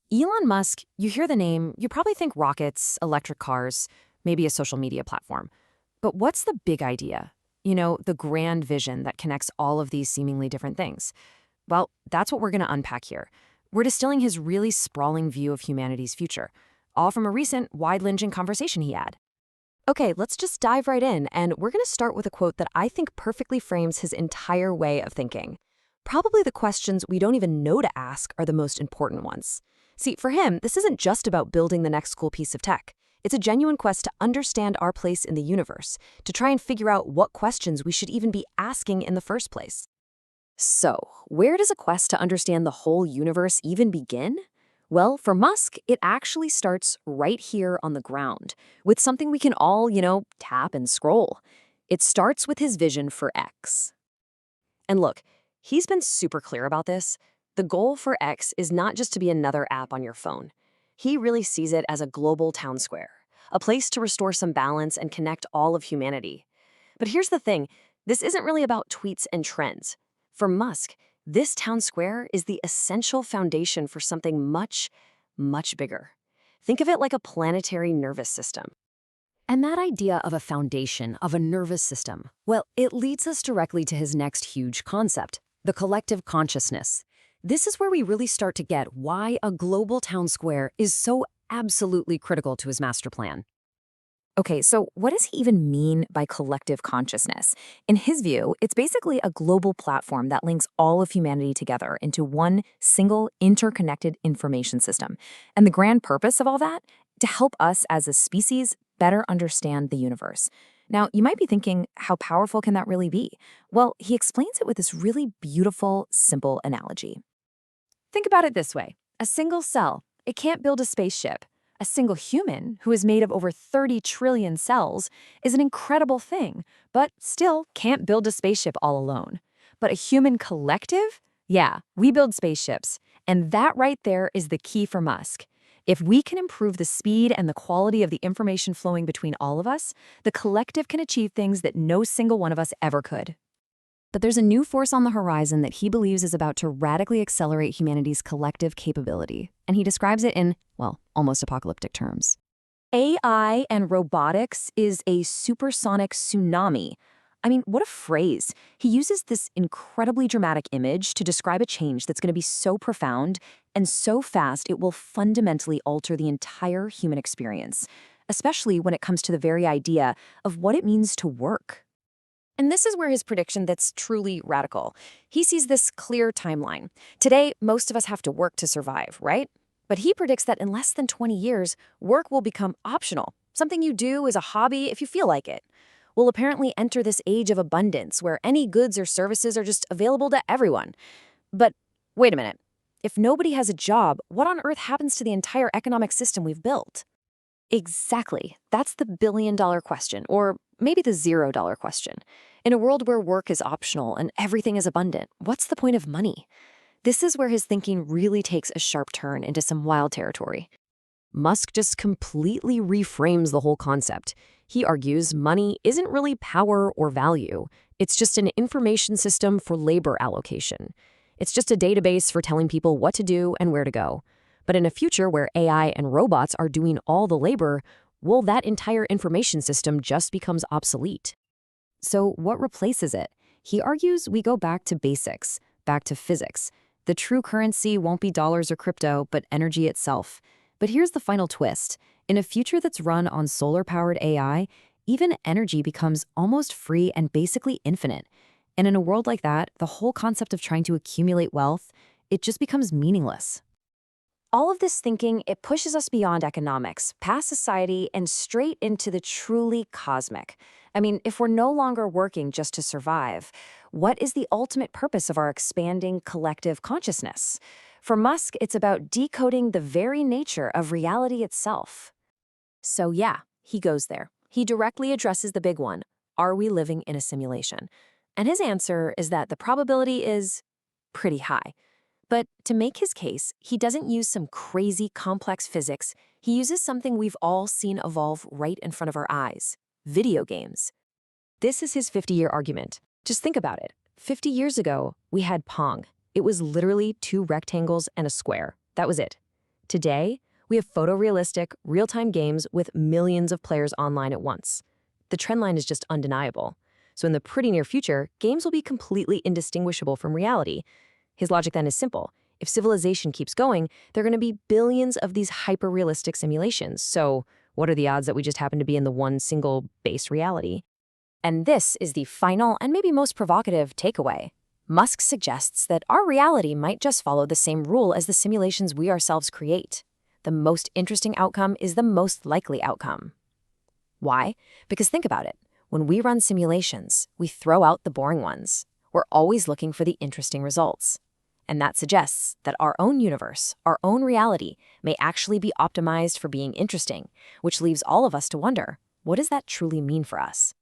Elon Musk, you hear the name, you probably think rockets, electric cars, maybe a social media platform. But what's the big idea? The grand vision that connects all of these seemingly different things. Well, that's what we're going to unpack here. We're distilling his really sprawling view of humanity's future, all from a recent, wide-ranging conversation he had. Okay, let's just dive right in, and we're going to start with a quote that I think perfectly frames his entire way of thinking. Probably the questions we don't even know to ask are the most important ones. See, for him, this isn't just about building the next cool piece of tech. It's a genuine quest to understand our place in the universe, to try and figure out what questions we should even be asking in the first place. So, where does a quest to understand the whole universe even begin? Well, for Musk, it actually starts right here on the ground, with something we can all, tap and scroll. It starts with his vision for X. And look, he's been super clear about this. The goal for X is not just to be another app on your phone. He really sees it as a global town square, a place to restore some balance and connect all of humanity. But here's the thing, this isn't really about tweets and trends. For Musk, this town square is the essential foundation for something much, much bigger. Think of it like a planetary nervous system. And that idea of a foundation, of a nervous system, well, it leads us directly to his next huge concept, the collective consciousness. This is where we really start to get why a global town square is so absolutely critical to his master plan. Okay, so what does he even mean by collective consciousness? In his view, it's basically a global platform that links all of humanity together into one single interconnected information system. And the grand purpose of all that? To help us as a species better understand the universe. Now, you might be thinking, how powerful can that really be? Well, he explains it with this really beautiful, simple analogy. Think about it this way. A single cell, it can't build a spaceship. A single human, who is made of over 30 trillion cells, is an incredible thing, but still can't build a spaceship all alone. But a human collective? Yeah, we build spaceships. And that right there is the key for Musk. If we can improve the speed and the quality of the information flowing between all of us, the collective can achieve things that no single one of us ever could. But there's a new force on the horizon that he believes is about to radically accelerate humanity's collective capability. And he describes it in, well, almost apocalyptic terms. AI and robotics is a supersonic tsunami. I mean, what a phrase. He uses this incredibly dramatic image to describe a change that's going to be so profound and so fast it will fundamentally alter the entire human experience, especially when it comes to the very idea of what it means to work. And this is where his prediction that's truly radical. He sees this clear timeline. Today, most of us have to work to survive, right? But he predicts that in less than 20 years, work will become optional, something you do as a hobby if you feel like it. We'll apparently enter this age of abundance where any goods or services are just available to everyone. But wait a minute. If nobody has a job, what on earth happens to the entire economic system we've built? Exactly. That's the billion-dollar question, or maybe the $0 question. In a world where work is optional and everything is abundant, what's the point of money? This is where his thinking really takes a sharp turn into some wild territory. Musk just completely reframes the whole concept. He argues money isn't really power or value. It's just an information system for labor allocation. It's just a database for telling people what to do and where to go. But in a future where AI and robots are doing all the labor, well, that entire information system just becomes obsolete. So what replaces it? He argues we go back to basics, back to physics. The true currency won't be dollars or crypto, but energy itself. But here's the final twist. In a future that's run on solar-powered AI, even energy becomes almost free and basically infinite. And in a world like that, the whole concept of trying to accumulate wealth, it just becomes meaningless. All of this thinking, it pushes us beyond economics, past society, and straight into the truly cosmic. I mean, if we're no longer working just to survive, what is the ultimate purpose of our expanding collective consciousness? For Musk, it's about decoding the very nature of reality itself. So yeah, he goes there. He directly addresses the big one. Are we living in a simulation? And his answer is that the probability is pretty high. But to make his case, he doesn't use some crazy complex physics. He uses something we've all seen evolve right in front of our eyes: video games. This is his 50-year argument. Just think about it. 50 years ago, we had Pong. It was literally two rectangles and a square. That was it. Today, we have photorealistic, real-time games with millions of players online at once. The trend line is just undeniable. So in the pretty near future, games will be completely indistinguishable from reality. His logic then is simple. If civilization keeps going, there are going to be billions of these hyper-realistic simulations. So what are the odds that we just happen to be in the one single base reality? And this is the final and maybe most provocative takeaway. Musk suggests that our reality might just follow the same rule as the simulations we ourselves create. The most interesting outcome is the most likely outcome. Why? Because think about it. When we run simulations, we throw out the boring ones. We're always looking for the interesting results. And that suggests that our own universe, our own reality, may actually be optimized for being interesting, which leaves all of us to wonder, what does that truly mean for us?